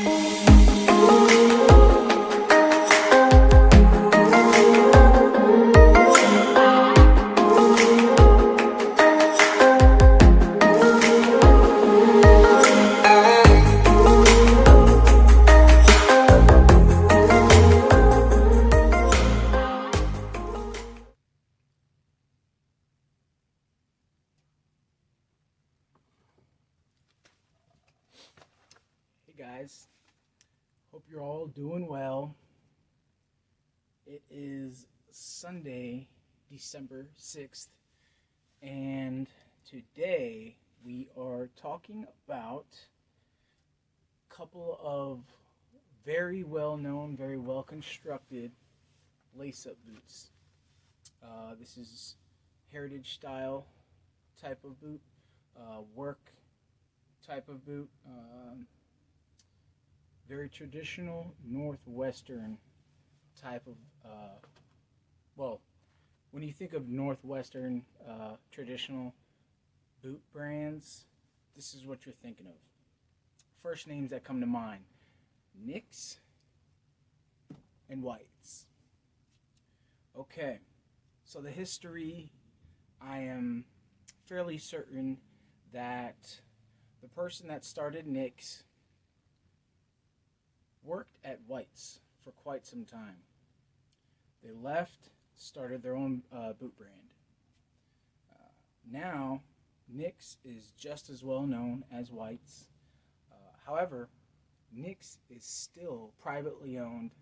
Hey guys, hope you're all doing well. It is Sunday, December 6th, and today we are talking about a couple of very well known, very well constructed lace up boots. This is heritage style type of boot, work type of boot. Very traditional Northwestern type of, well, when you think of Northwestern traditional boot brands, this is what you're thinking of. First names that come to mind, Nicks and Whites. Okay, so the history, I am fairly certain that the person that started Nicks worked at White's for quite some time. They left, started their own boot brand. Now, Nicks is just as well known as White's. However, Nicks is still privately owned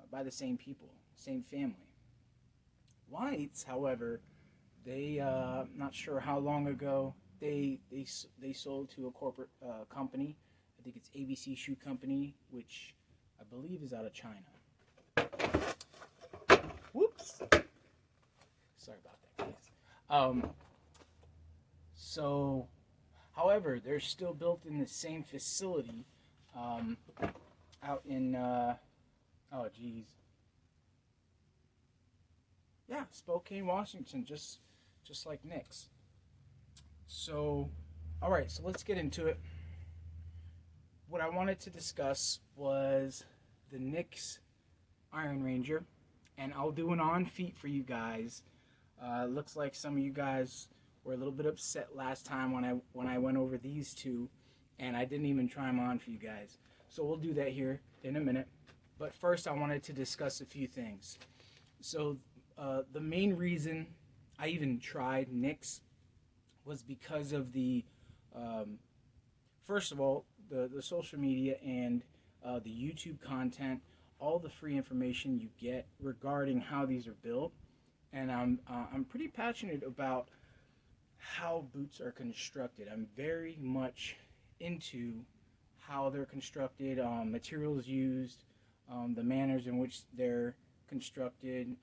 by the same people, same family. White's, however, they not sure how long ago they sold to a corporate company. I think it's ABC Shoe Company, which I believe is out of China. Whoops. Sorry about that, guys. So, however, they're still built in the same facility out in, yeah, Spokane, Washington, just like Nicks. So, all right, so let's get into it. What I wanted to discuss was the Nicks Iron Ranger, and I'll do an on feet for you guys. Looks like some of you guys were a little bit upset last time when I went over these two, and I didn't even try them on for you guys. So we'll do that here in a minute. But first, I wanted to discuss a few things. So the main reason I even tried Nicks was because of the first of all, the social media and the YouTube content, all the free information you get regarding how these are built, and I'm pretty passionate about how boots are constructed. I'm very much into how they're constructed, materials used, the manners in which they're constructed,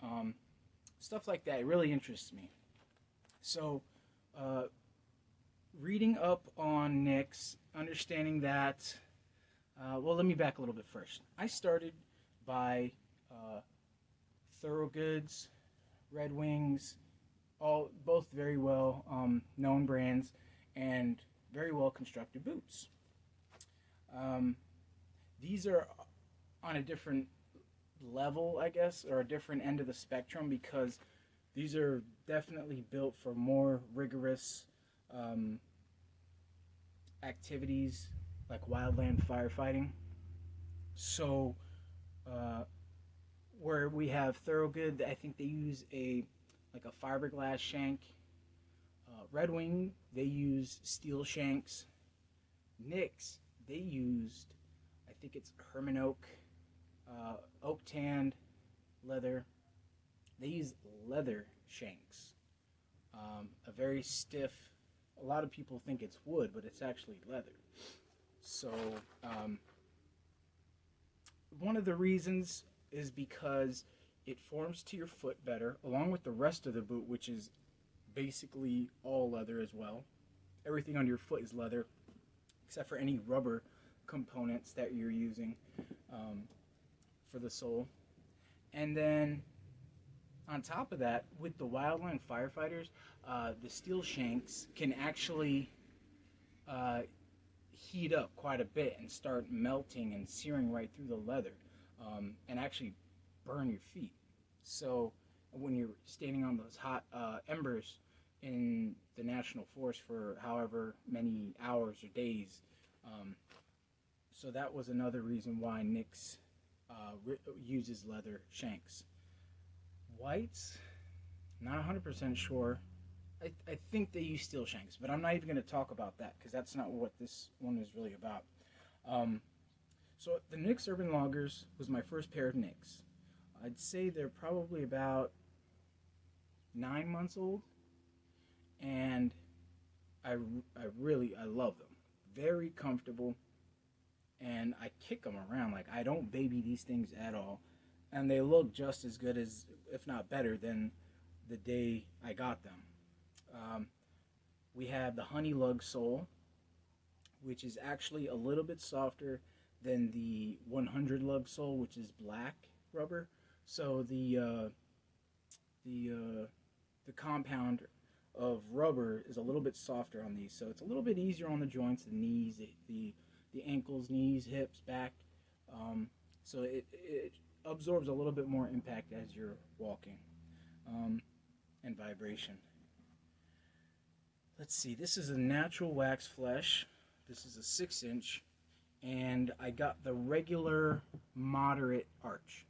stuff like that. It really interests me. So, reading up on Nicks, understanding that, well, let me back a little bit first. I started by Thorogoods, Red Wings, both very well known brands and very well constructed boots. These are on a different level, I guess, or a different end of the spectrum, because these are definitely built for more rigorous activities like wildland firefighting. So where we have Thorogood, I think they use a fiberglass shank. Red Wing, they use steel shanks. Nicks, they used, I think it's Herman oak, oak tanned leather. They use leather shanks, a very stiff. A lot of people think it's wood, but it's actually leather. So one of the reasons is because it forms to your foot better, along with the rest of the boot, which is basically all leather as well. Everything on your foot is leather, except for any rubber components that you're using for the sole. And then on top of that, with the wildland firefighters, the steel shanks can actually heat up quite a bit and start melting and searing right through the leather, and actually burn your feet. So when you're standing on those hot embers in the national forest for however many hours or days, so that was another reason why Nix uses leather shanks. Whites, not 100% sure. I think they use steel shanks, but I'm not even going to talk about that because that's not what this one is really about. Um, so the Nix Urban Loggers was my first pair of Nix. I'd say they're probably about 9 months old, and I love them. Very comfortable, and I kick them around like I don't baby these things at all, and they look just as good as, if not better than, the day I got them. Um, we have the Honey Lug sole, which is actually a little bit softer than the 100 lug sole, which is black rubber. So the the compound of rubber is a little bit softer on these, so it's a little bit easier on the joints, the knees, the ankles, knees, hips, back. So it absorbs a little bit more impact as you're walking, and vibration. Let's see, this is a natural wax flesh. This is a 6 inch, and I got the regular moderate arch.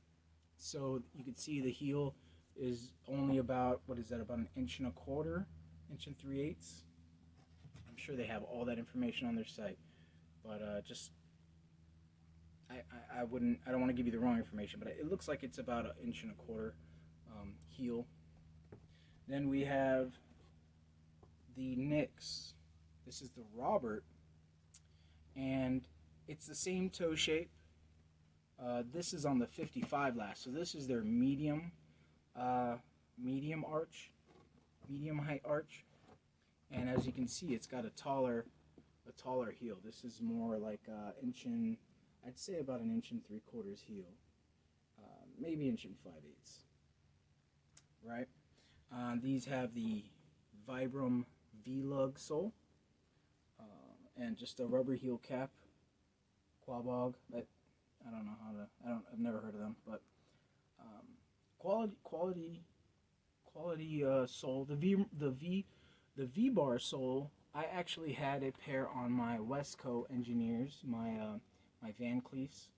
So you can see the heel is only about, what is that, about an inch and a quarter, inch and 3/8. I'm sure they have all that information on their site, but just I don't want to give you the wrong information, but it looks like it's about an inch and a quarter heel. Then we have the Nix. This is the Robert, and it's the same toe shape. This is on the 55 last, so this is their medium arch, medium height arch, and as you can see, it's got a taller heel. This is more like I'd say about an inch and 3/4 heel, maybe inch and 5/8. Right. These have the Vibram V-Lug sole, and just a rubber heel cap. Quabog. I don't know how to. I've never heard of them, but quality sole. The V bar sole. I actually had a pair on my Westco Engineers, my Van Cleefs,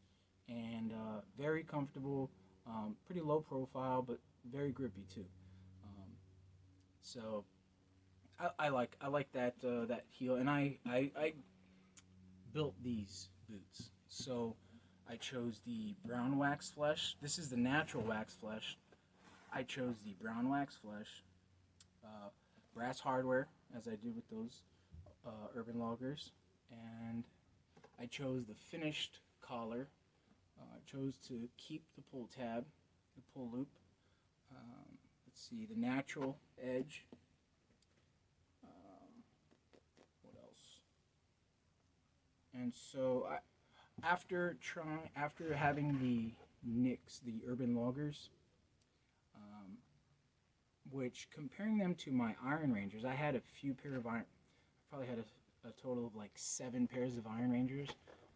and very comfortable. Pretty low profile, but very grippy too. So I like that that heel, and I built these boots. So I chose the brown wax flesh. This is the natural wax flesh. I chose the brown wax flesh, brass hardware, as I do with those urban loggers, and I chose the finished collar. I chose to keep the pull tab, the pull loop. Let's see, the natural edge. What else? And so after having the Nix, the urban loggers, which, comparing them to my Iron Rangers, I had a few pair of I probably had a total of like 7 pairs of Iron Rangers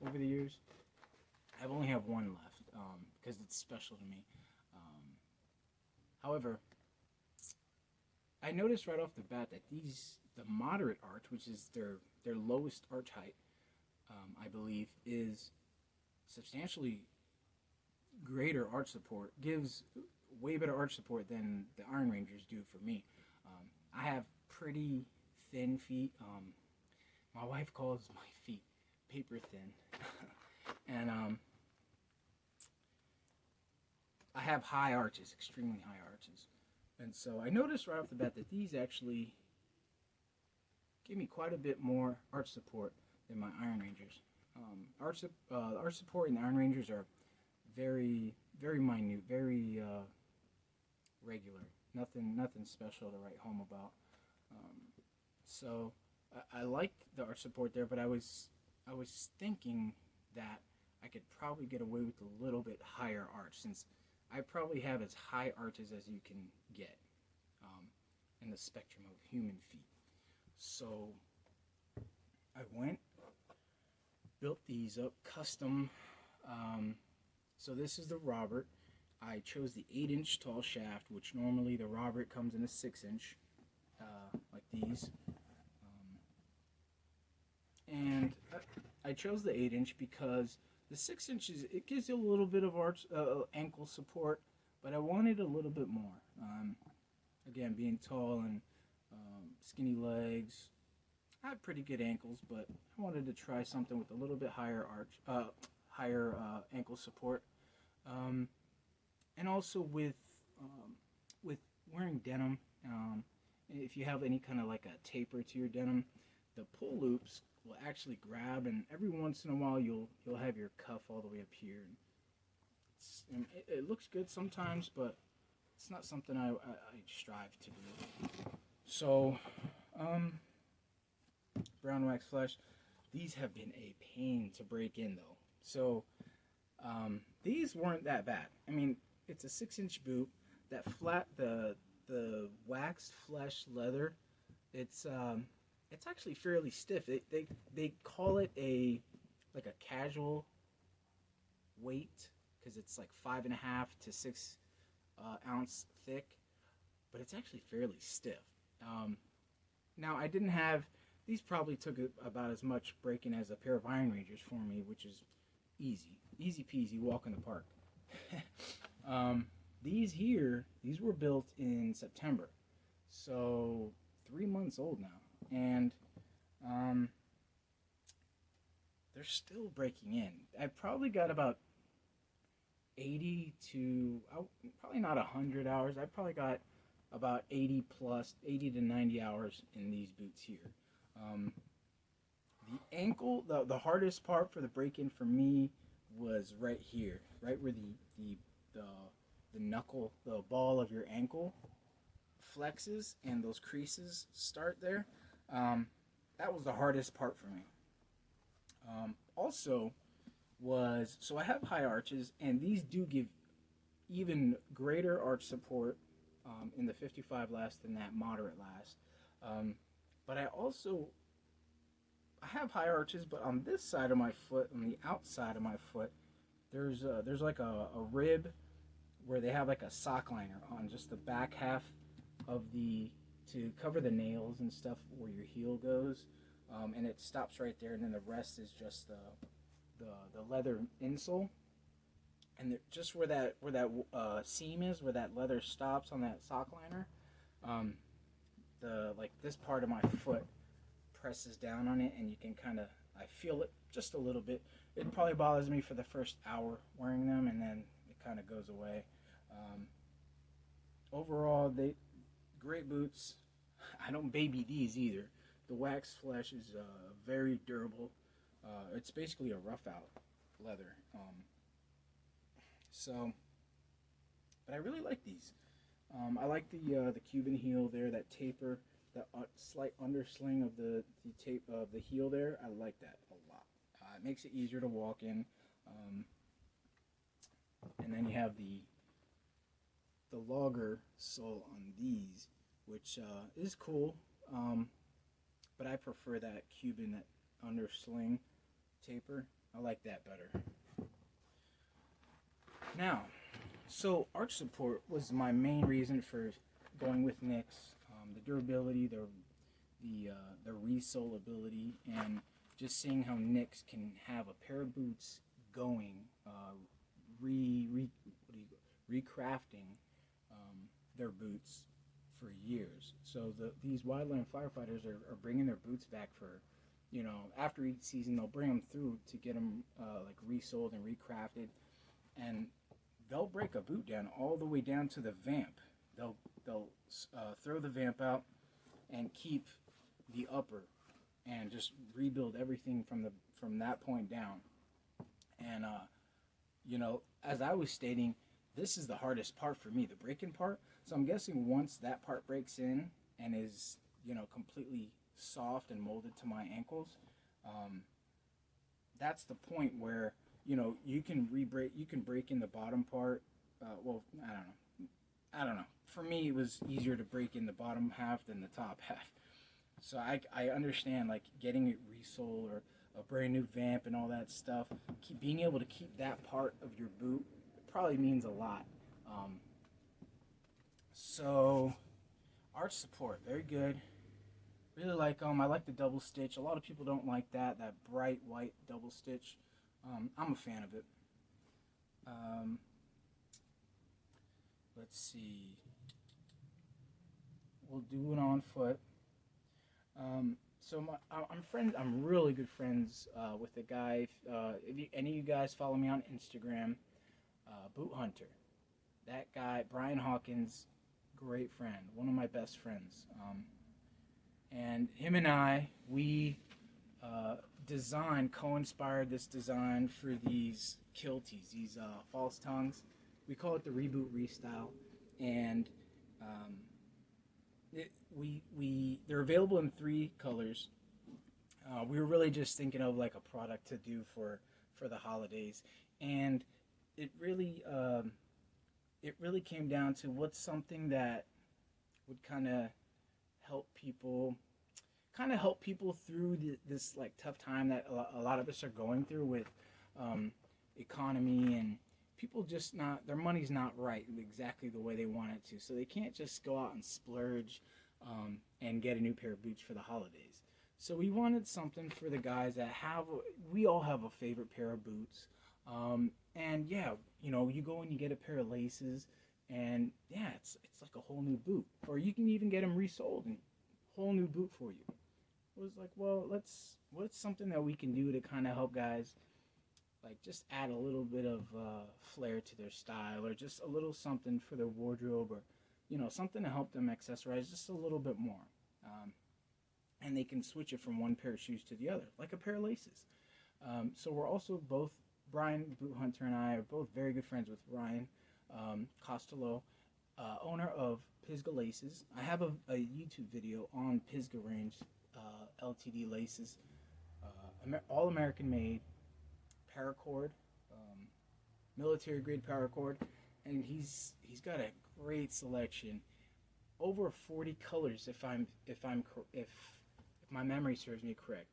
over the years. I've only have one left because it's special to me. However, I noticed right off the bat that the moderate arch, which is their lowest arch height, I believe, is substantially greater arch support, gives way better arch support than the Iron Rangers do for me. I have pretty thin feet. My wife calls my feet paper thin. And I have high arches, extremely high arches. And so I noticed right off the bat that these actually give me quite a bit more arch support than my Iron Rangers. Arch support in the Iron Rangers are very, very minute, very regular. Nothing special to write home about. So I like the arch support there, but I was thinking that I could probably get away with a little bit higher arch, since I probably have as high arches as you can get in the spectrum of human feet. So I went built these up custom. Um, so this is the Robert. I chose the 8-inch tall shaft, which normally the Robert comes in a 6-inch, like these. And I chose the 8-inch because the 6 inches, it gives you a little bit of ankle support, but I wanted a little bit more. Again, being tall and skinny legs, I have pretty good ankles, but I wanted to try something with a little bit higher higher ankle support, um, and also with wearing denim. If you have any kind of like a taper to your denim, the pull loops will actually grab, and every once in a while you'll have your cuff all the way up here. And it looks good sometimes, but it's not something I strive to do. So, brown wax flesh. These have been a pain to break in though. So, these weren't that bad. I mean, it's a 6-inch boot. That the waxed flesh leather, it's actually fairly stiff. They call it like a casual weight because it's like 5.5 to 6 ounce thick, but it's actually fairly stiff. Now I didn't have these. Probably took about as much breaking as a pair of Iron Rangers for me, which is easy peasy, walk in the park. These were built in September, so 3 months old now, and they're still breaking in. I probably got about 80 to probably not 100 hours. I probably got about 80 to 90 hours in these boots here. The ankle, the hardest part for the break-in for me was right here, right where the knuckle, the ball of your ankle flexes and those creases start there. That was the hardest part for me. Also so I have high arches, and these do give even greater arch support in the 55 last than that moderate last. But I have high arches, but on this side of my foot, on the outside of my foot, there's like a rib where they have like a sock liner on just the back half of to cover the nails and stuff where your heel goes, and it stops right there, and then the rest is just the leather insole, and just where that seam is, where that leather stops on that sock liner, this part of my foot presses down on it, and you can I feel it just a little bit. It probably bothers me for the first hour wearing them, and then it kind of goes away. Overall, great boots. I don't baby these either. The wax flesh is very durable. It's basically a rough out leather. But I really like these. I like the Cuban heel there, that taper, that slight undersling of the tape of the heel there. I like that a lot. It makes it easier to walk in. And then you have the logger sole on these, which is cool. But I prefer that Cuban, that undersling taper. I like that better. Now, so arch support was my main reason for going with Nicks. The durability, the resole ability, and just seeing how Nicks can have a pair of boots going, recrafting their boots for years. So these wildland firefighters are bringing their boots back for, after each season they'll bring them through to get them resoled and recrafted, and they'll break a boot down all the way down to the vamp. They'll throw the vamp out and keep the upper, and just rebuild everything from that point down. And as I was stating, this is the hardest part for me, the break-in part. So I'm guessing once that part breaks in and is completely soft and molded to my ankles, that's the point where you can break in the bottom part. I don't know. For me, it was easier to break in the bottom half than the top half. So I understand, like, getting it resoled, or a brand new vamp and all that stuff, being able to keep that part of your boot probably means a lot. So arch support, very good. Really like them. I like the double stitch. A lot of people don't like that bright white double stitch. I'm a fan of it. Um, let's see. We'll do it on foot. I'm really good friends with a guy. If any of you guys follow me on Instagram, Boot Hunter. That guy, Brian Hawkins, great friend, one of my best friends. And him and I, we co-inspired this design for these kilties, these false tongues. We call it the Reboot Restyle, and they're available in 3 colors. We were really just thinking of like a product to do for the holidays, and it really came down to what's something that would kind of help people through this like tough time that a lot of us are going through with economy, and people just not, their money's not right exactly the way they want it to, so they can't just go out and splurge and get a new pair of boots for the holidays. So we wanted something for the guys that we all have a favorite pair of boots. And yeah, you go and you get a pair of laces, and yeah, it's like a whole new boot. Or you can even get them resold and whole new boot for you. It was like, well, what's something that we can do to kind of help guys, like just add a little bit of flair to their style, or just a little something for their wardrobe, or something to help them accessorize just a little bit more. And they can switch it from one pair of shoes to the other, like a pair of laces. So we're also both, Brian Boot Hunter and I are both very good friends with Ryan Costello, owner of Pisgah Laces. I have a YouTube video on Pisgah Range LTD laces, all American made, paracord, military grade paracord, and he's got a great selection, over 40 colors if my memory serves me correct.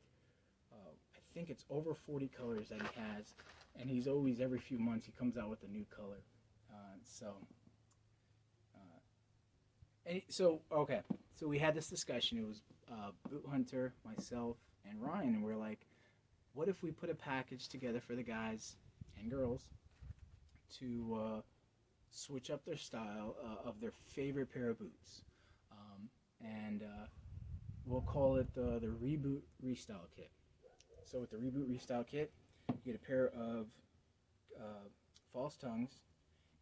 I think it's over 40 colors that he has, and he's always, every few months, he comes out with a new color. So we had this discussion. It was Boot Hunter, myself, and Ryan, and we're like, what if we put a package together for the guys and girls to switch up their style of their favorite pair of boots? And we'll call it the Reboot Restyle Kit. So with the Reboot Restyle Kit, you get a pair of false tongues,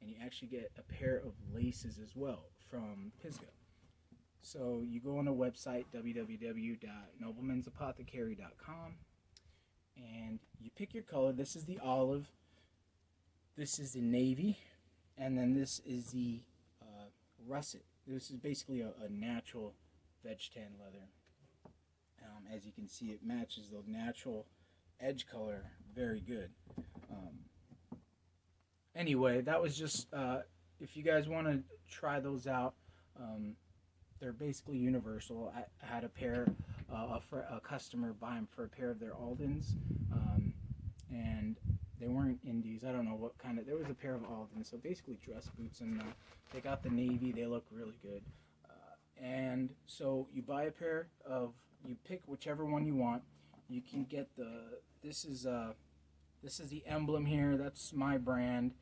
and you actually get a pair of laces as well from Pisgah. So you go on the website, www.noblemansapothecary.com, and you pick your color. This is the olive, this is the navy, and then this is the russet. This is basically a natural veg tan leather. As you can see, it matches the natural edge color very good. Anyway, that was just, if you guys want to try those out, they're basically universal. I had a pair, a customer buy them for a pair of their Aldens, and they weren't Indies. I don't know what kind of, there was a pair of Aldens, so basically dress boots, and they got the navy. They look really good. And so you buy a pair of, you pick whichever one you want. You can get this is the emblem here. That's my brand,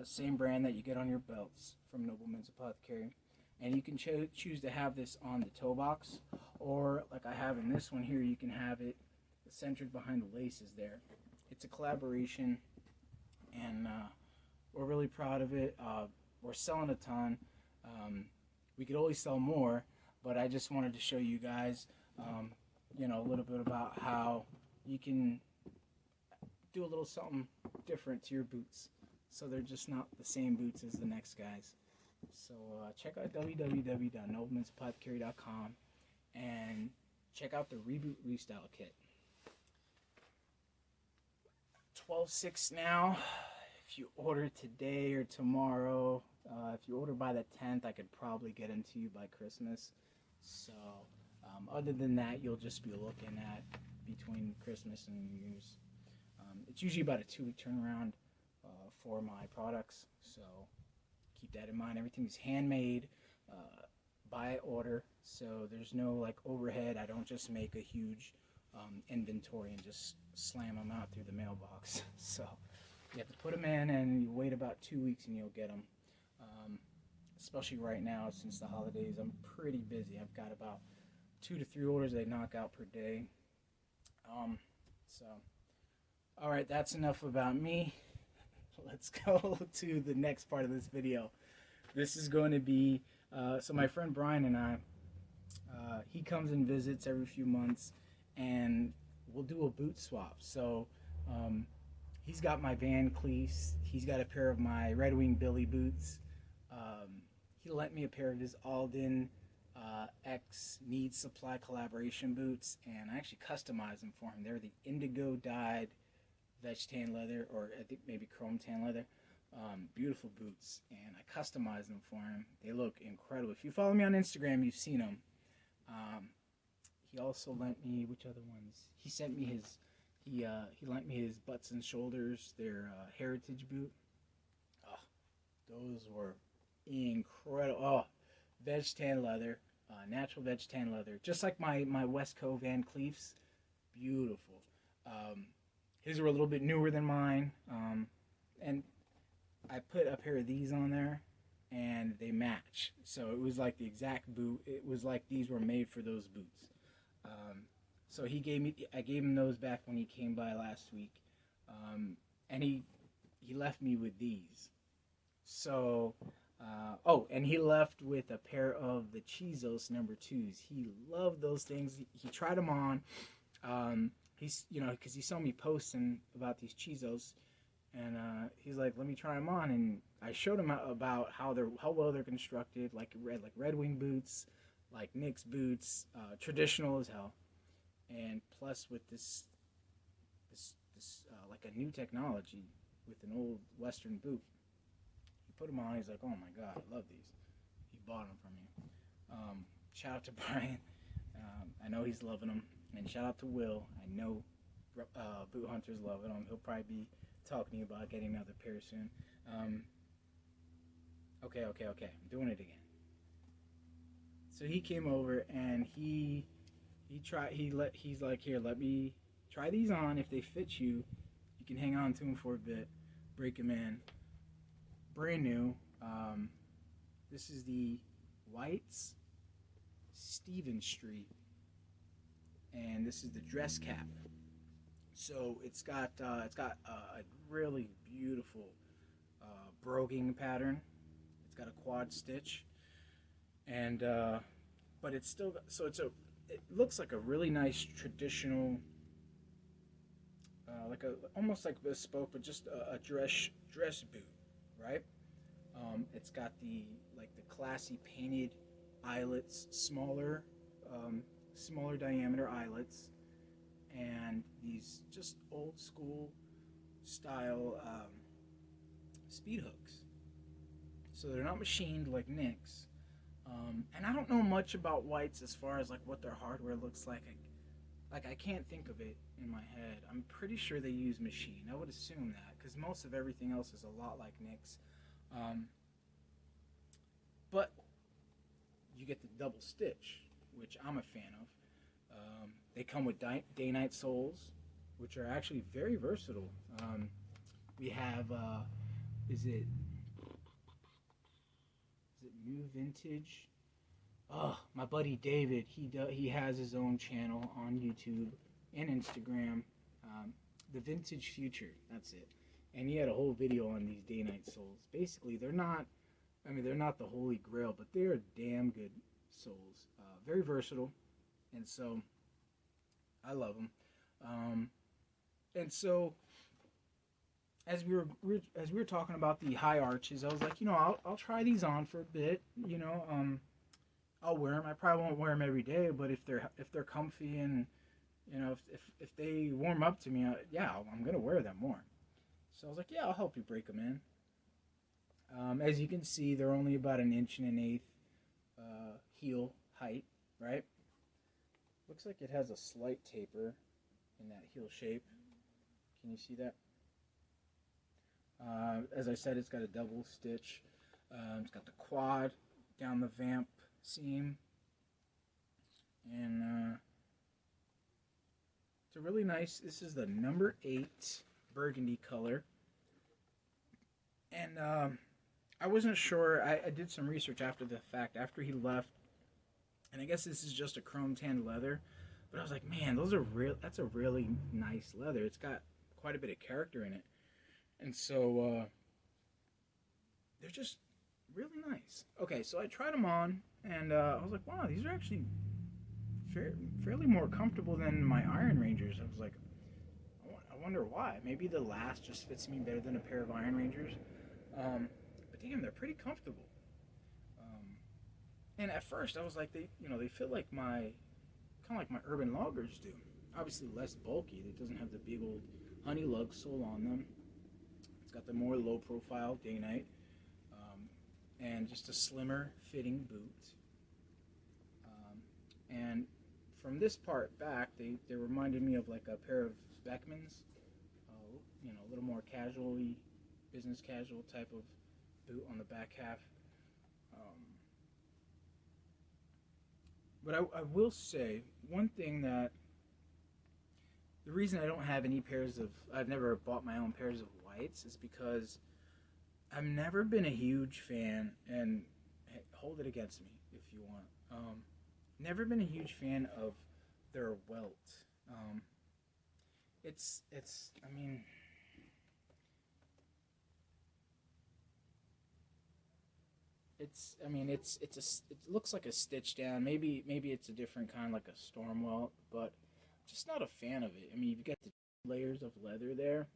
same brand that you get on your belts from Nobleman's Apothecary. And you can choose to have this on the toe box, or like I have in this one here, you can have it centered behind the laces there. It's a collaboration, and we're really proud of it. We're selling a ton. We could always sell more, but I just wanted to show you guys, a little bit about how you can do a little something different to your boots, so they're just not the same boots as the next guys. So check out www.noblemansapothecary.com and check out the Reboot Restyle Kit. 12/6 now. If you order today or tomorrow, if you order by the 10th, I could probably get them to you by Christmas. So other than that, you'll just be looking at between Christmas and New Year's. It's usually about a 2-week turnaround for my products, so keep that in mind. Everything's handmade, by order, so there's no like overhead. I don't just make a huge inventory and just slam them out through the mailbox. So you have to put them in, and you wait about 2 weeks, and you'll get them. Especially right now, since the holidays, I'm pretty busy. I've got about 2 to 3 orders I knock out per day. So, all right, that's enough about me. Let's go to the next part of this video. This is going to be, so my friend Brian and I, he comes and visits every few months, and we'll do a boot swap. So, he's got my Van Cleefs. He's got a pair of my Red Wing Billy boots. He lent me a pair of his Alden X Need Supply collaboration boots, and I actually customized them for him. They're the indigo dyed veg tan leather, or I think maybe chrome tan leather. Beautiful boots, and I customized them for him. They look incredible. If you follow me on Instagram, you've seen them. He also lent me, which other ones? He sent me his, he lent me his Butts and Shoulders, their heritage boot. Oh, those were incredible. Oh, veg tan leather, natural veg tan leather, just like my Westco Van Cleefs. Beautiful. His were a little bit newer than mine, and I put a pair of these on there, and they match. So it was like the exact boot. It was like these were made for those boots. So I gave him those back when he came by last week, and he left me with these. So. And he left with a pair of the Chizos number 2s. He loved those things. He tried them on. He's, because he saw me posting about these Chizos, and he's like, "Let me try them on." And I showed him about how well they're constructed, like Red Wing boots, like Nick's boots, traditional as hell, and plus with this like a new technology with an old Western boot. Put them on. He's like, "Oh my God, I love these." He bought them from me. Shout out to Brian. I know he's loving them. And shout out to Will. I know Boot Hunter's loving them. He'll probably be talking to you about getting another pair soon. Okay. I'm doing it again. So he came over, and he's like, "Here, let me try these on. If they fit you, you can hang on to them for a bit, break them in." Brand new. This is the White's Stephen Street, and this is the dress cap. So it's got a really beautiful broguing pattern. It's got a quad stitch, and but it's still it looks like a really nice traditional, almost like bespoke, but just a dress boot. Right? It's got the classy painted eyelets, smaller diameter eyelets, and these just old school style speed hooks. So they're not machined like Nick's. And I don't know much about Whites as far as like what their hardware looks like. I can't think of it in my head. I'm pretty sure they use machine. I would assume that, because most of everything else is a lot like Nick's. But you get the double stitch, which I'm a fan of. They come with day-night soles, which are actually very versatile. We have, is it New Vintage? Oh, my buddy David, he has his own channel on YouTube and Instagram, The Vintage Future, that's it. And he had a whole video on these day-night soles. Basically, they're not the holy grail, but they're damn good soles. Very versatile, and so I love them. And so as we were talking about the high arches, I was like, I'll try these on for a bit. I'll wear them. I probably won't wear them every day, but if they're comfy and if they warm up to me, I'm gonna wear them more. So I was like, yeah, I'll help you break them in. As you can see, they're only about 1 1/8 heel height, right? Looks like it has a slight taper. in that heel shape. Can you see that? As I said, it's got a double stitch. It's got the quad down the vamp seam, and it's a really nice. This is the number 8 burgundy color, and I wasn't sure. I did some research after the fact, after he left, and I guess this is just a chrome tanned leather. But I was like, man, those are real. That's a really nice leather. It's got quite a bit of character in it, and so they're just really nice. Okay, so I tried them on, and I was like, wow, these are actually fairly more comfortable than my Iron Rangers. I was like, I wonder why. Maybe the last just fits me better than a pair of Iron Rangers. But damn, they're pretty comfortable. And at first, I was like, they feel like kind of like my Urban Loggers do. Obviously, less bulky. It doesn't have the big old honey lug sole on them. It's got the more low profile day night, and just a slimmer fitting boot. And from this part back, they reminded me of like a pair of Beckmans. A little more casually, business casual type of boot on the back half. But I will say one thing, that the reason I don't have any I've never bought my own pairs of whites is because I've never been a huge fan, and hey, hold it against me if you want. Never been a huge fan of their welt. I mean, it looks like a stitch down. Maybe it's a different kind, like a storm welt, but I'm just not a fan of it. I mean, you've got the layers of leather there,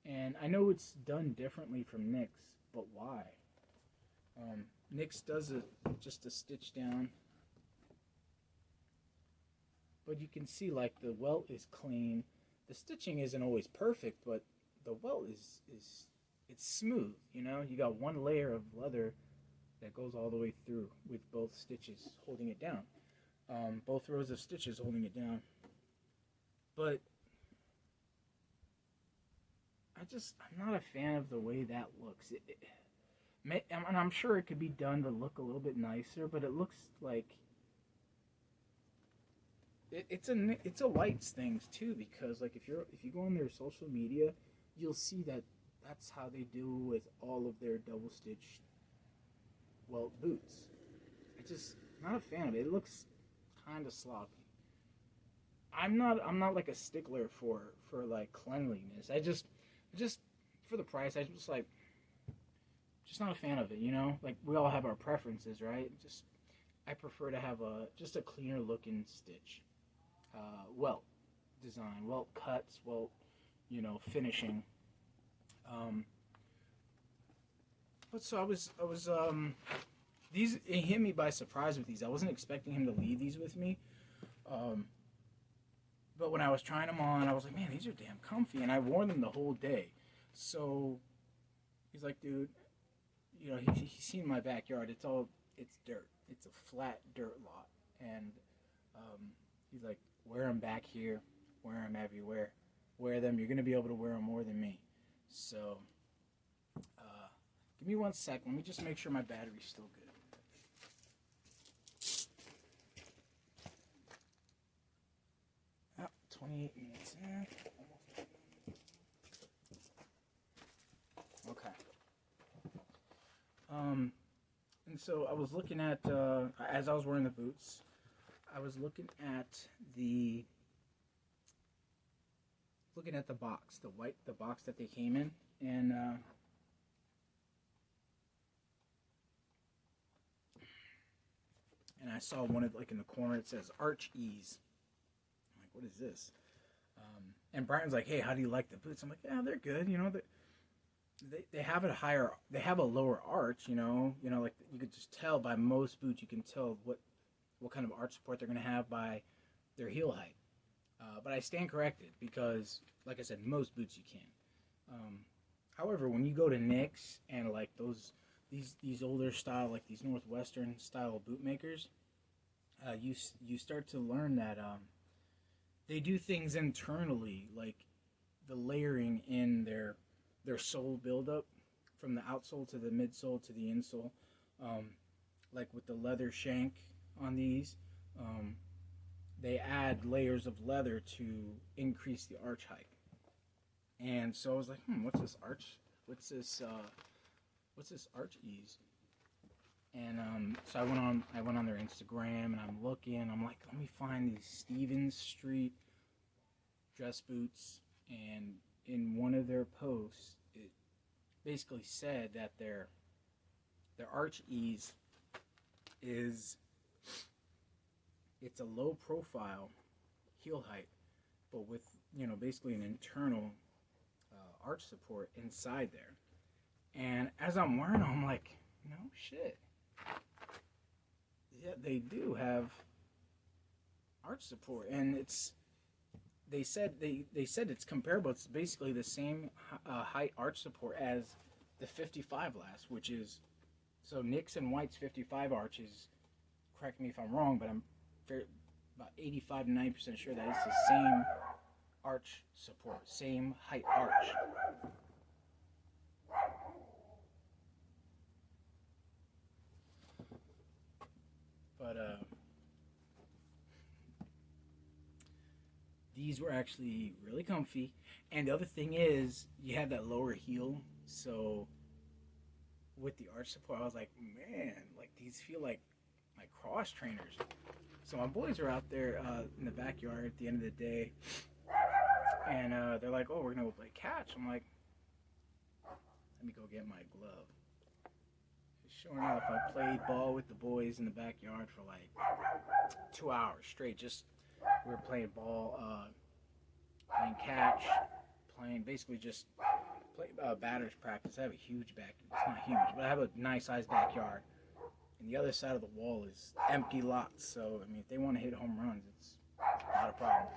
and I know it's done differently from NYX, but why? NYX does it just a stitch down, but you can see like the welt is clean. The stitching isn't always perfect, but the welt is it's smooth. You got one layer of leather that goes all the way through with both stitches holding it down. Both rows of stitches holding it down. But I'm not a fan of the way that looks. And I'm sure it could be done to look a little bit nicer, but it looks like it's a whites things too, because like if you go on their social media, you'll see that that's how they do with all of their double stitch welt boots. Not a fan of it. It looks kind of sloppy. I'm not like a stickler for like cleanliness. I just for the price, just not a fan of it. Like we all have our preferences, right? I prefer to have just a cleaner looking stitch, welt design, welt cuts, welt finishing. But so I was these, it hit me by surprise with these. I wasn't expecting him to leave these with me. But when I was trying them on, I was like, man, these are damn comfy, and I wore them the whole day. So he's like, dude, he's seen my backyard. It's dirt. It's a flat dirt lot, and he's like, wear them back here, wear them everywhere, wear them. You're gonna be able to wear them more than me. So give me 1 sec. Let me just make sure my battery's still good. 28 minutes. Okay. And so I was looking at, as I was wearing the boots, I was looking at the box, the box that they came in, and I saw one of, like in the corner, it says Arch Ease. I'm like, what is this? And Brian's like, hey, how do you like the boots? I'm like, yeah, they're good. They have they have a lower arch. Like you could just tell by most boots, you can tell what kind of arch support they're going to have by their heel height. But I stand corrected, because, like I said, most boots you can. However, when you go to NYX and like these older style, like these Northwestern style boot makers, you start to learn that they do things internally, like the layering in their sole buildup from the outsole to the midsole to the insole, um, like with the leather shank on these. Um, they add layers of leather to increase the arch height. And so I was like, what's this arch? What's this arch ease? And so I went on their Instagram and I'm looking. I'm like, let me find these Stevens Street dress boots. And in one of their posts, it basically said that their arch ease is, it's a low profile heel height, but with, basically an internal arch support inside there. And as I'm wearing them, I'm like, no shit. Yeah, they do have arch support, and they said it's comparable. It's basically the same height arch support as the 55 last, which is, so Nick's and White's 55 arches, correct me if I'm wrong, but I'm about 85 to 90% sure that it's the same arch support, same height arch. But these were actually really comfy. And the other thing is, you have that lower heel, so with the arch support, I was like, man, like these feel like cross trainers. So my boys were out there in the backyard at the end of the day, and they're like, oh, we're gonna go play catch. I'm like, let me go get my glove. Sure enough, I played ball with the boys in the backyard for like 2 hours straight. Just, we were playing ball, playing catch, playing basically just batters practice. I have a huge back. It's not huge, but I have a nice sized backyard. And the other side of the wall is empty lots. So I mean, if they want to hit home runs, it's not a problem.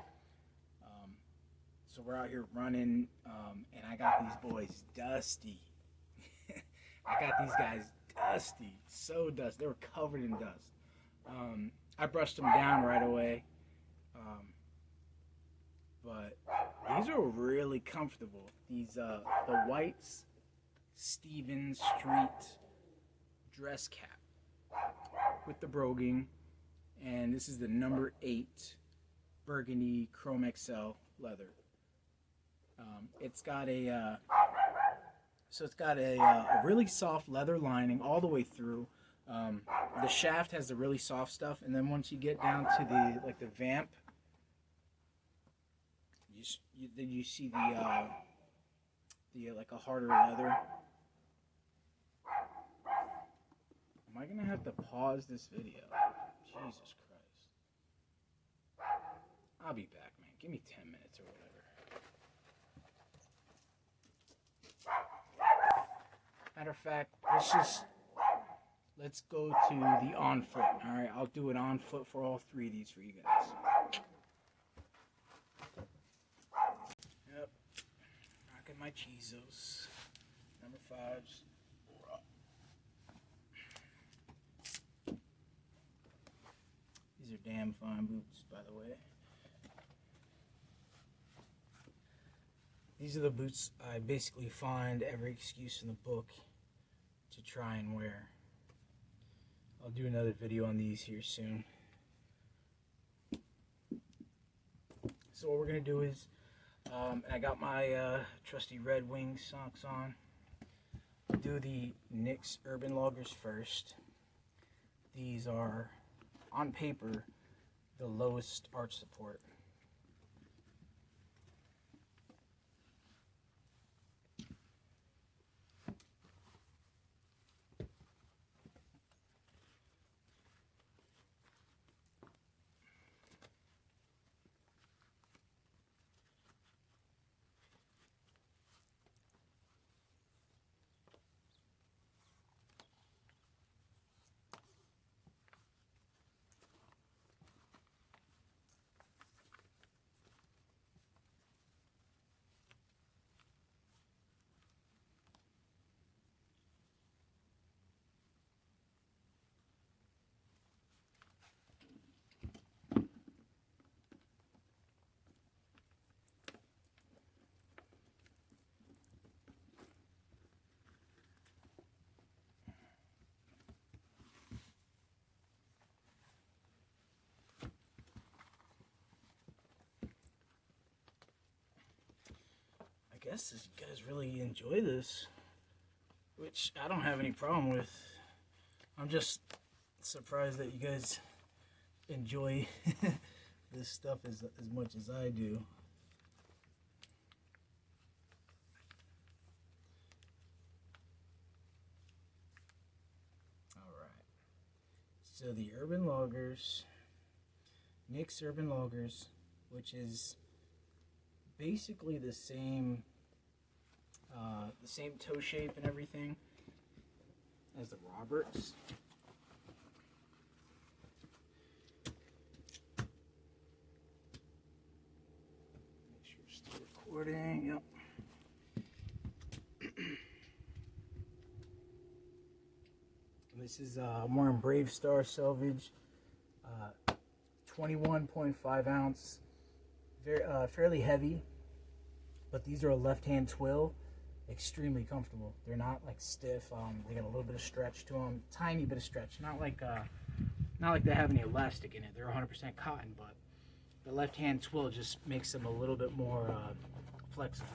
So we're out here running, and I got these boys dusty. I got these guys dusty, so dusty. They were covered in dust. I brushed them down right away, but these are really comfortable. These the White's Stevens Street dress cap with the broguing, and this is the number 8 burgundy chrome XL leather. It's got a really soft leather lining all the way through. The shaft has the really soft stuff, and then once you get down to the vamp, you see the like a harder leather. Am I gonna have to pause this video? Jesus Christ! I'll be back, man. Give me 10 minutes or whatever. Matter of fact, let's go to the on foot. All right, I'll do it on foot for all 3 of these for you guys. Yep, rocking my Chizos, number 5s. These are damn fine boots, by the way. These are the boots I basically find every excuse in the book to try and wear. I'll do another video on these here soon. So what we're going to do is, I got my trusty Red Wing socks on. I'll do the NYX Urban Loggers first. These are, on paper, the lowest arch support. guess you guys really enjoy this, which I don't have any problem with. I'm just surprised that you guys enjoy this stuff as much as I do. Alright. So the Urban Loggers, Nick's Urban Loggers, which is basically the same toe shape and everything as the Roberts. Make sure it's still recording. Yep. This is more in Brave Star Selvage, 21.5 ounce, very fairly heavy, but these are a left-hand twill, extremely comfortable. They're not like stiff. They got a little bit of stretch to them, tiny bit of stretch. Not like they have any elastic in it. They're 100% cotton, but the left-hand twill just makes them a little bit more flexible.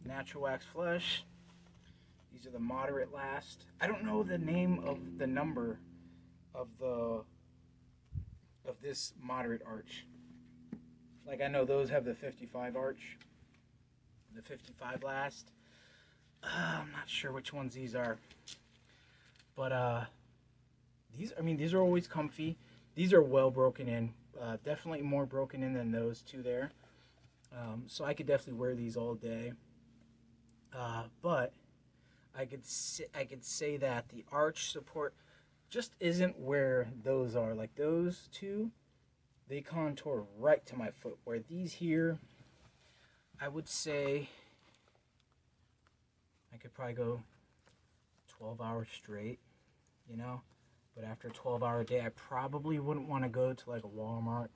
Natural wax flesh. These are the moderate last. I don't know the name of the number of this moderate arch. Like I know those have the 55 arch, the 55 last. I'm not sure which ones these are, but these are always comfy. These are well broken in. Definitely more broken in than those two there. So I could definitely wear these all day. But I could say that the arch support just isn't where those are. Like those two, they contour right to my foot. Where these here, I would say I could probably go 12 hours straight, you know. But after a 12-hour day, I probably wouldn't want to go to like a Walmart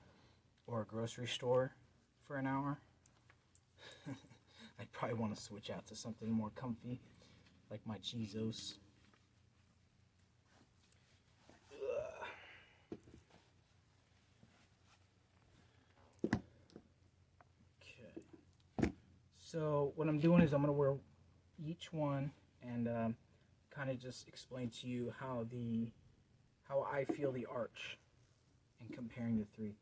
or a grocery store for an hour. I'd probably want to switch out to something more comfy, like my Chizos. Okay. So what I'm doing is I'm going to wear each one and kind of just explain to you how I feel the arch and comparing the three.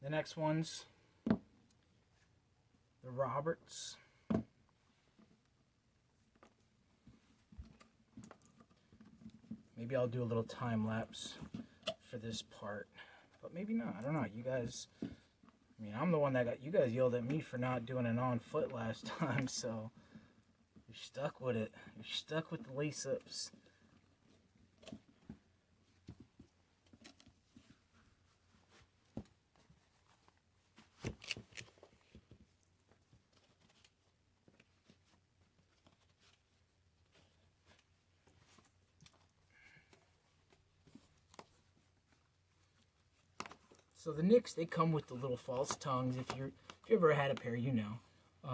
The next one's the Roberts. Maybe I'll do a little time lapse for this part, but maybe not. I don't know. You guys, I mean, I'm the one that got you guys yelled at me for not doing it on foot last time, so you're stuck with it. You're stuck with the lace-ups. So the Knicks, they come with the little false tongues. If you ever had a pair, you know.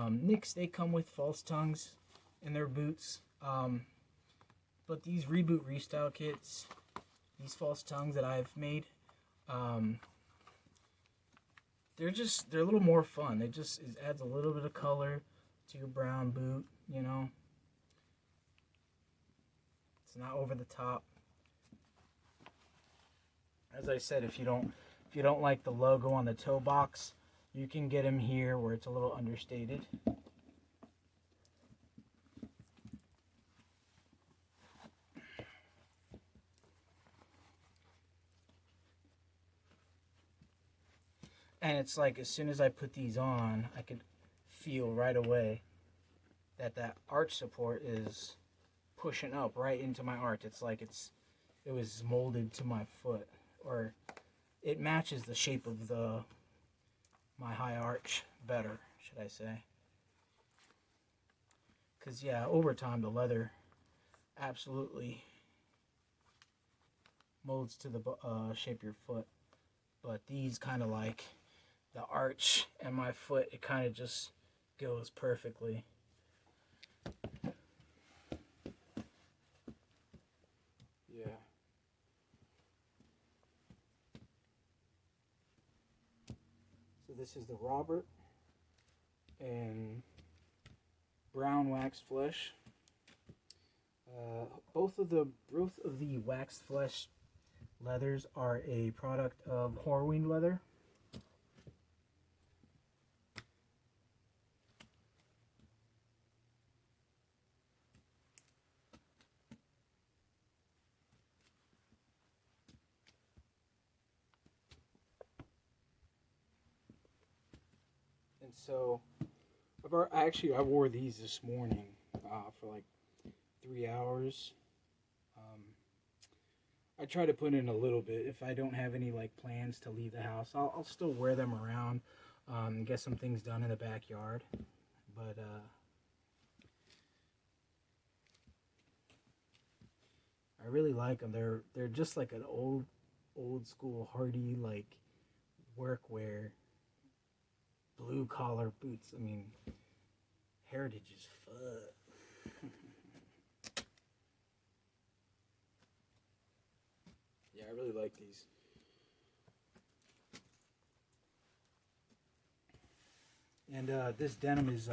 Knicks, they come with false tongues in their boots. But these Reboot Restyle kits, these false tongues that I've made, they're a little more fun. It adds a little bit of color to your brown boot, you know. It's not over the top. As I said, if you don't like the logo on the toe box, you can get them here where it's a little understated. And it's like as soon as I put these on, I could feel right away that arch support is pushing up right into my arch. It's like it was molded to my foot, or it matches the shape of my high arch better, should I say. Because yeah, over time the leather absolutely molds to the shape of your foot. But these kind of like the arch and my foot, it kind of just goes perfectly. Yeah. So this is the Robert and brown waxed flesh. Both of the waxed flesh leathers are a product of Horween leather. And so, I wore these this morning for like 3 hours. I try to put in a little bit. If I don't have any like plans to leave the house, I'll still wear them around, get some things done in the backyard. But I really like them. They're just like an old school hardy like workwear, blue collar boots. I mean, heritage is fun. Yeah, I really like these. And this denim is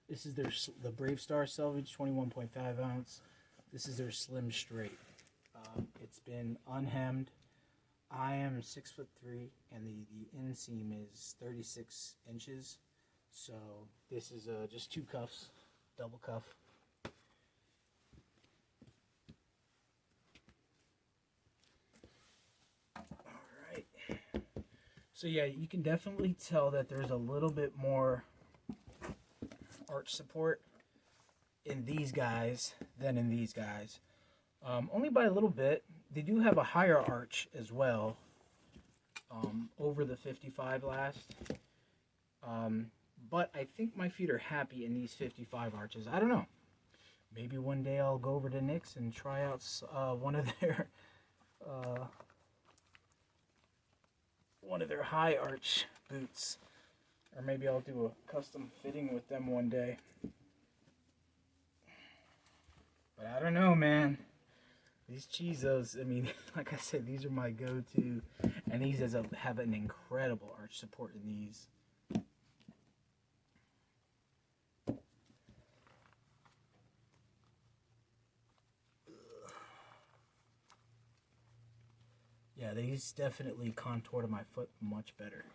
this is the Brave Star Selvage 21.5 ounce. This is their Slim Straight. It's been unhemmed. I am 6'3", and the inseam is 36 inches. So this is just two cuffs, double cuff. Alright. So yeah, you can definitely tell that there's a little bit more arch support in these guys than in these guys. Only by a little bit. They do have a higher arch as well, over the 55 last. But I think my feet are happy in these 55 arches. I don't know. Maybe one day I'll go over to Nick's and try out one of their high arch boots. Or maybe I'll do a custom fitting with them one day. But I don't know, man. These Chizos, I mean, like I said, these are my go-to. And these have an incredible arch support in these. Yeah, these definitely contour to my foot much better.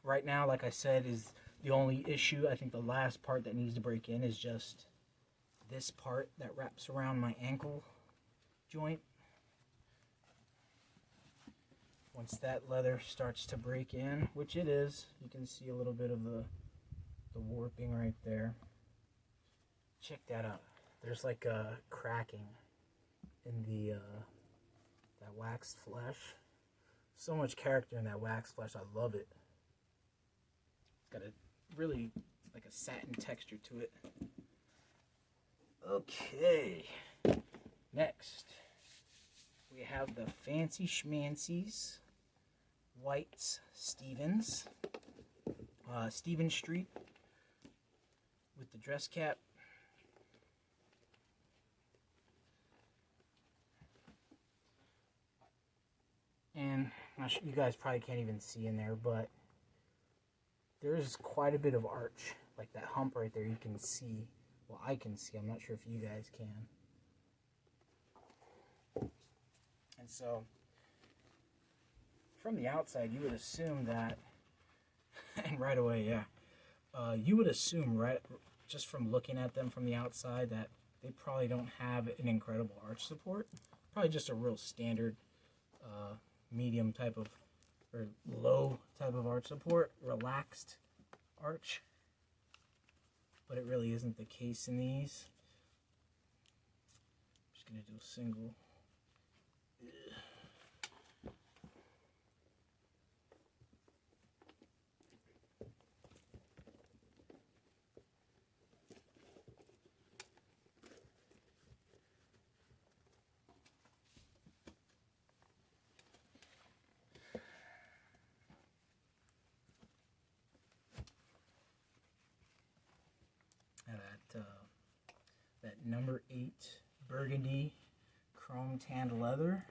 Right now, like I said, is the only issue. I think the last part that needs to break in is just this part that wraps around my ankle joint. Once that leather starts to break in, which it is, you can see a little bit of the warping right there. Check that out. There's like a cracking in the that waxed flesh. So much character in that waxed flesh. I love it. It's got a really like a satin texture to it. Okay. Next, we have the Fancy Schmancy's Whites Stevens. Stevens Street with the dress cap. And you guys probably can't even see in there, but there's quite a bit of arch. Like that hump right there, you can see. Well, I can see. I'm not sure if you guys can. And so, from the outside, you would assume that, and right away, yeah, you would assume, right, just from looking at them from the outside, that they probably don't have an incredible arch support. Probably just a real standard medium type of, or low type of arch support, relaxed arch. But it really isn't the case in these. I'm just going to do a single. number 8 burgundy chrome tanned leather.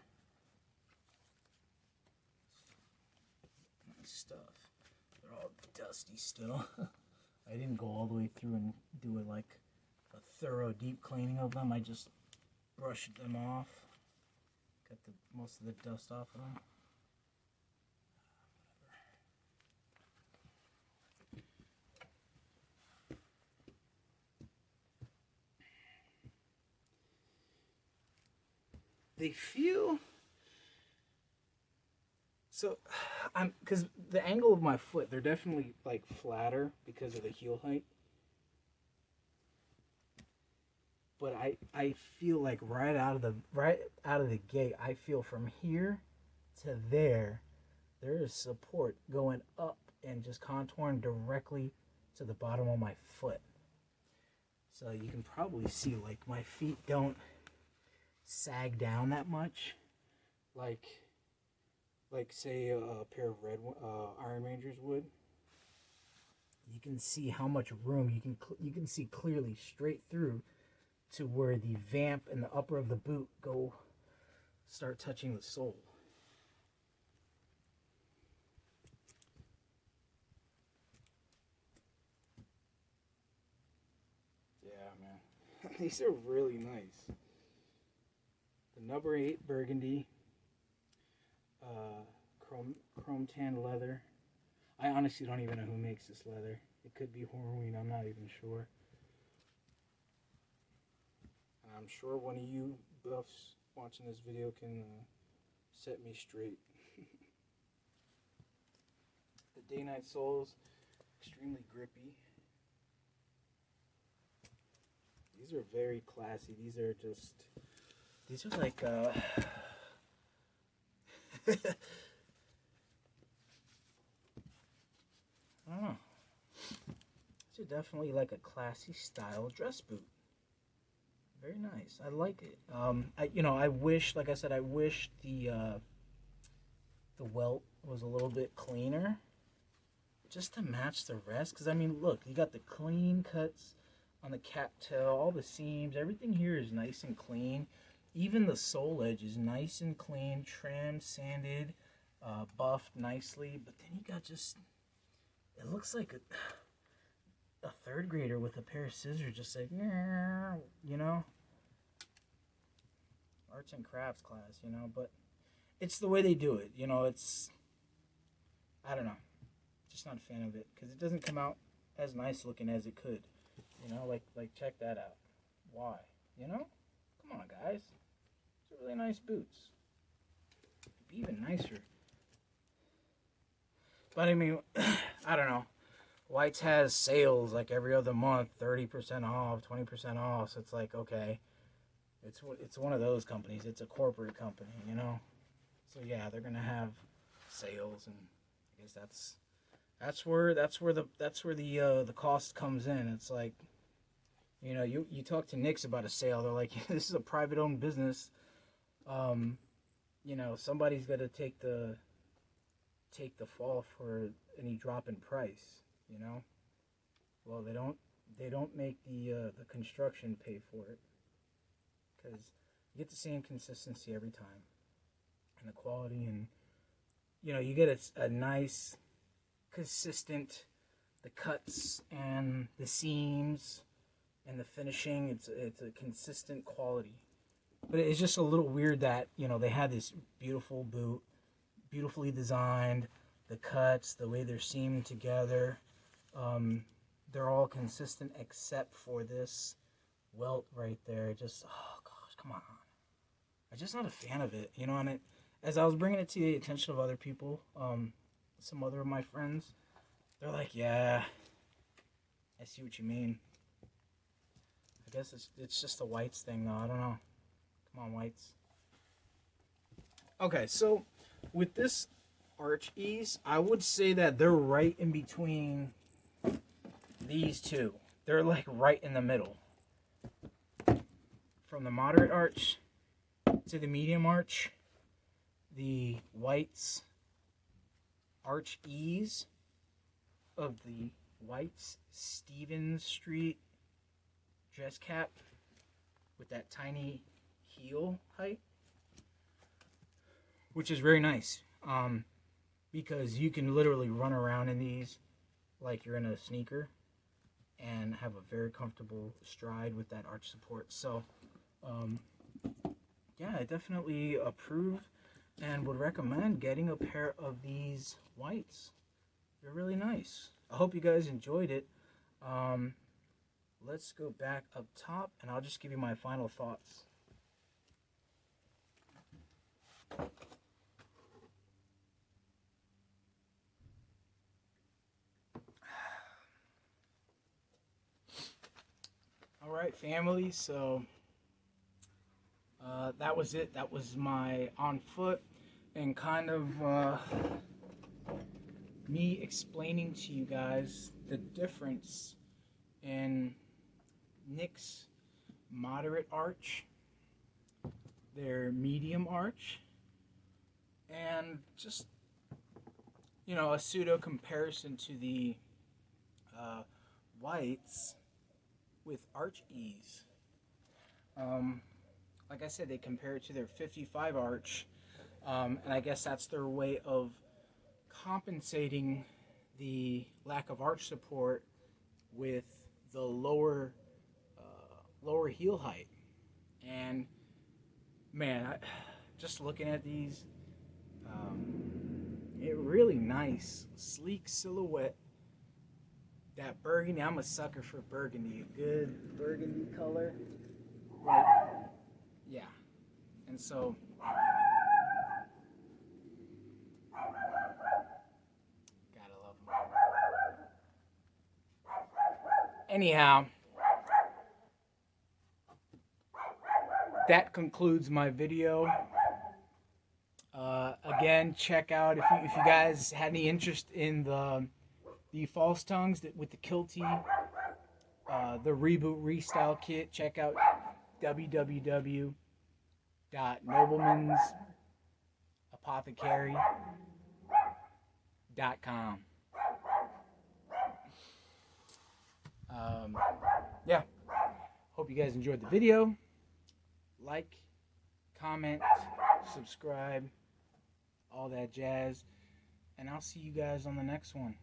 Nice stuff. They're all dusty still. I didn't go all the way through and do a thorough deep cleaning of them. I just brushed them off. Got most of the dust off of them. They feel so. Because the angle of my foot, they're definitely like flatter because of the heel height. But I feel like right out of the gate, I feel from here to there is support going up and just contouring directly to the bottom of my foot. So you can probably see like my feet don't sag down that much, like say a pair of red Iron Rangers would. You can see how much room you can see clearly straight through to where the vamp and the upper of the boot start touching the sole. Yeah, man. These are really nice. The number 8 burgundy, chrome tan leather. I honestly don't even know who makes this leather. It could be Horween, I'm not even sure. And I'm sure one of you buffs watching this video can set me straight. The day-night soles, extremely grippy. These are very classy. These are like I don't know. These are definitely like a classy style dress boot. Very nice. I like it. I wish, like I said, I wish the welt was a little bit cleaner, just to match the rest. Because I mean, look, you got the clean cuts on the cattail, all the seams, everything here is nice and clean. Even the sole edge is nice and clean, trimmed, sanded, buffed nicely. But then you got it looks like a third grader with a pair of scissors, just like, you know, arts and crafts class, you know. But it's the way they do it, you know. I don't know, just not a fan of it because it doesn't come out as nice looking as it could, you know. Like check that out. Why, you know? Come on, guys. These are really nice boots. It'd be even nicer. But I mean, I don't know. White's has sales like every other month, 30% off, 20% off. So it's like, okay, it's one of those companies. It's a corporate company, you know. So yeah, they're gonna have sales, and I guess that's where the cost comes in. It's like, you know, you talk to Knicks about a sale. They're like, this is a private owned business. You know, somebody's got to take the fall for any drop in price, you know. Well, they don't make the construction pay for it, because you get the same consistency every time, and the quality, and you know, you get a nice consistent, the cuts and the seams and the finishing, it's a consistent quality. But it's just a little weird that, you know, they had this beautiful boot, beautifully designed, the cuts, the way they're seamed together, they're all consistent except for this welt right there. Just, oh gosh, come on. I'm just not a fan of it, you know. And as I was bringing it to the attention of other people, some other of my friends, they're like, yeah, I see what you mean. I guess it's just a whites thing, though. I don't know. Come on, whites. Okay, so with this arch ease, I would say that they're right in between these two. They're like right in the middle. From the moderate arch to the medium arch, the whites arch ease of the whites Stevens Street dress cap with that tiny heel height, which is very nice, because you can literally run around in these like you're in a sneaker and have a very comfortable stride with that arch support. So yeah, I definitely approve and would recommend getting a pair of these whites. They're really nice. I hope you guys enjoyed it. Let's go back up top and I'll just give you my final thoughts. All right, family, so that was it. That was my on foot and kind of me explaining to you guys the difference in Nick's moderate arch, their medium arch, and just, you know, a pseudo comparison to the whites with arch ease. Like I said, they compare it to their 55 arch, and I guess that's their way of compensating the lack of arch support with the lower heel height. And man, just looking at these, it really nice, sleek silhouette. That burgundy, I'm a sucker for burgundy, a good burgundy color. Like, yeah, and so gotta love them. Anyhow, that concludes my video. Again, check out if you guys had any interest in the false tongues with the kilty, the reboot restyle kit. Check out www.noblemansapothecary.com. Yeah, hope you guys enjoyed the video. Like, comment, subscribe, all that jazz, and I'll see you guys on the next one.